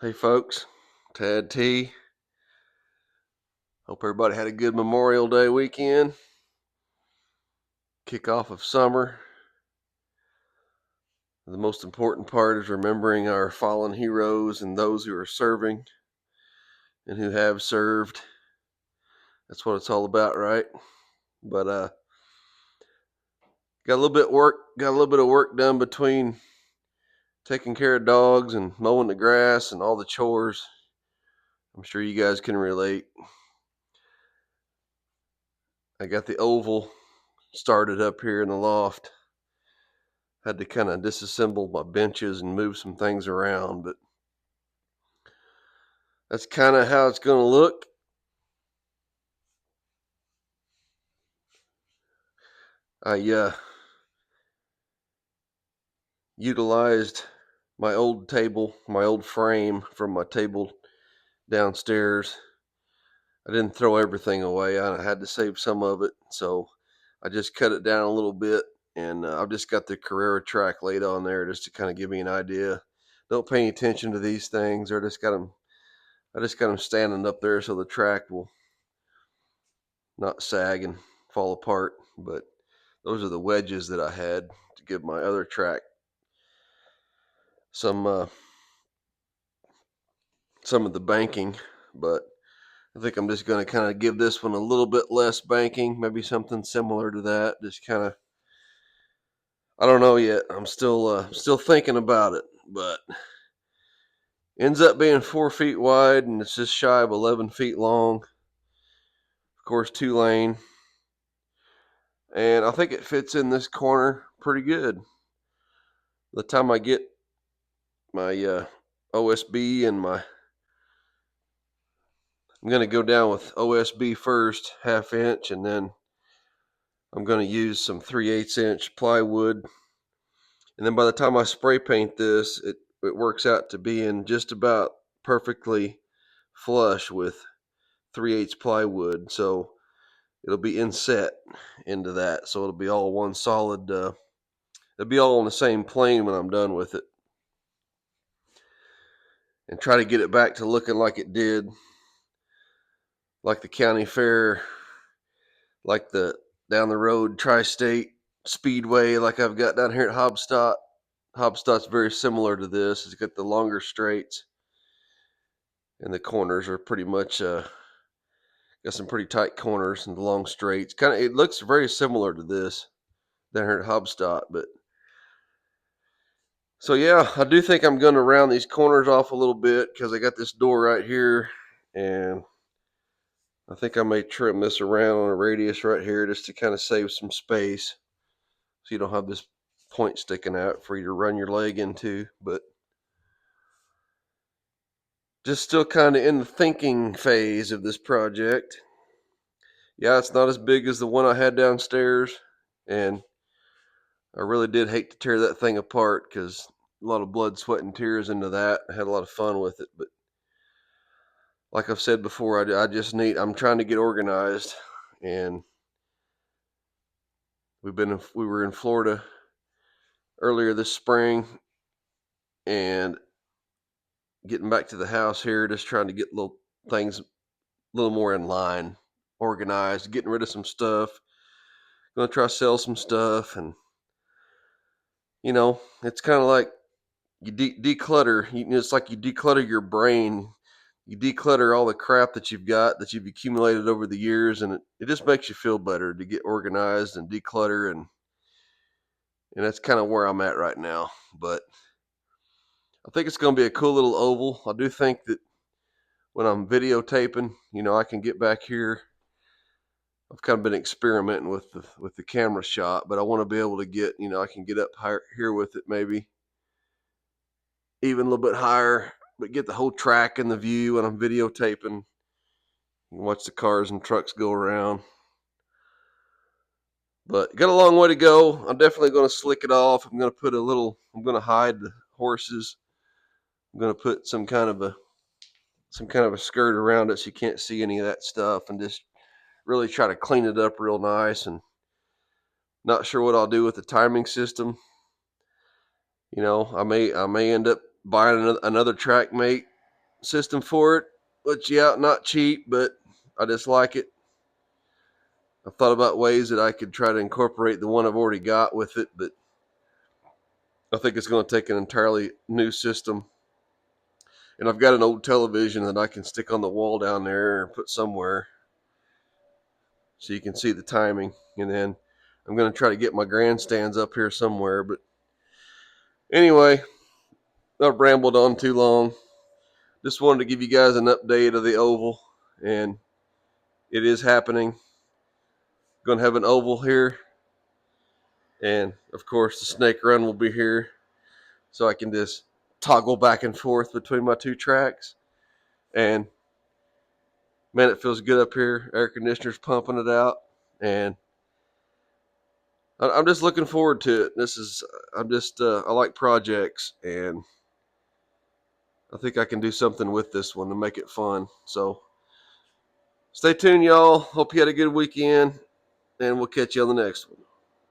Hey folks, Tad T. Hope everybody had a good Memorial Day weekend. Kickoff of summer. The most important part is remembering our fallen heroes and those who are serving and who have served. That's what it's all about, right? But got a little bit of work done between taking care of dogs and mowing the grass and all the chores. I'm sure you guys can relate. I got the oval started up here in the loft. Had to kind of disassemble my benches and move some things around, but that's kind of how it's going to look. I utilized my old table, my old frame from my table downstairs. I didn't throw everything away. I had to save some of it, so I just cut it down a little bit, and I've just got the Carrera track laid on there just to kind of give me an idea. Don't pay any attention to these things. I just got them standing up there so the track will not sag and fall apart. But those are the wedges that I had to give my other track some of the banking. But I think I'm just going to kind of give this one a little bit less banking, maybe something similar to that. Just kind of, I don't know yet. I'm still thinking about it, but ends up being 4 feet wide and it's just shy of 11 feet long. Of course, 2 lane, and I think it fits in this corner pretty good. The time I get my OSB and I'm going to go down with OSB first, 1/2 inch, and then I'm going to use some 3/8 inch plywood. And then by the time I spray paint this, it works out to being just about perfectly flush with 3/8 plywood. So it'll be inset into that. So it'll be all one solid, it'll be all on the same plane when I'm done with it. And try to get it back to looking like it did, like the county fair, like the down the road Tri-State Speedway, like I've got down here at Hobstadt. Hobstadt's very similar to this. It's got the longer straights, and the corners are pretty much got some pretty tight corners and the long straights. Kind of, it looks very similar to this down here at Hobstadt. But so yeah, I do think I'm going to round these corners off a little bit because I got this door right here, and I think I may trim this around on a radius right here just to kind of save some space, so you don't have this point sticking out for you to run your leg into. But just still kind of in the thinking phase of this project. Yeah, it's not as big as the one I had downstairs, and I really did hate to tear that thing apart because a lot of blood, sweat, and tears into that. I had a lot of fun with it, but like I've said before, I'm trying to get organized, and we were in Florida earlier this spring, and getting back to the house here, just trying to get little things a little more in line, organized, getting rid of some stuff. Gonna try to sell some stuff, and it's kind of like you declutter. It's like you declutter your brain. You declutter all the crap that you've got that you've accumulated over the years, and it just makes you feel better to get organized and declutter, and that's kind of where I'm at right now. But I think it's going to be a cool little oval. I do think that when I'm videotaping, I can get back here. I've kind of been experimenting with the camera shot, but I want to be able to get, I can get up higher here with it, maybe even a little bit higher, but get the whole track in the view when I'm videotaping. Watch the cars and trucks go around. But got a long way to go. I'm definitely going to slick it off. I'm going to hide the horses. I'm going to put some kind of a skirt around it so you can't see any of that stuff, and just really try to clean it up real nice. And not sure what I'll do with the timing system. I may end up buying another track mate system for it. Let you out, not cheap, but I just like it. I've thought about ways that I could try to incorporate the one I've already got with it, but I think it's going to take an entirely new system. And I've got an old television that I can stick on the wall down there or put somewhere so you can see the timing. And then I'm going to try to get my grandstands up here somewhere. But anyway, I've rambled on too long. Just wanted to give you guys an update of the oval, and it is happening. Going to have an oval here, and of course the snake run will be here, so I can just toggle back and forth between my two tracks. And man, it feels good up here. Air conditioner's pumping it out, and I'm just looking forward to it. I like projects, and I think I can do something with this one to make it fun. So stay tuned, y'all. Hope you had a good weekend, and we'll catch you on the next one.